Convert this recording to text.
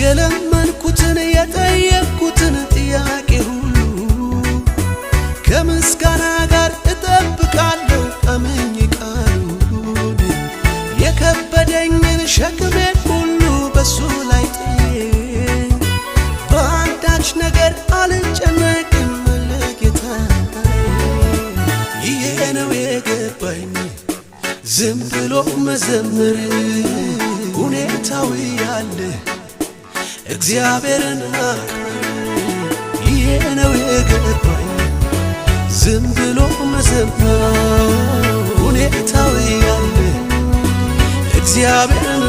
የለመንኩትን የጠየቅኩትን ጥያቄ ሁሉ ከምስጋና ጋር እጠብቃለሁ አምኜ ቃሉን። የከበደኝን ሸክሜን ሁሉ በሱ ላይ ጥዬ በአንዳች ነገር አልጨነቅም ለጌታዬ። ይሄ ነው የገባኝ ዝም ብሎ መዘመር ሁኔታው ያለ እግዚአብሔርን ይሄ ነው የገባኝ ዝም ብሎ መዘመር ሁኔታው ያለ እግዚአብሔርን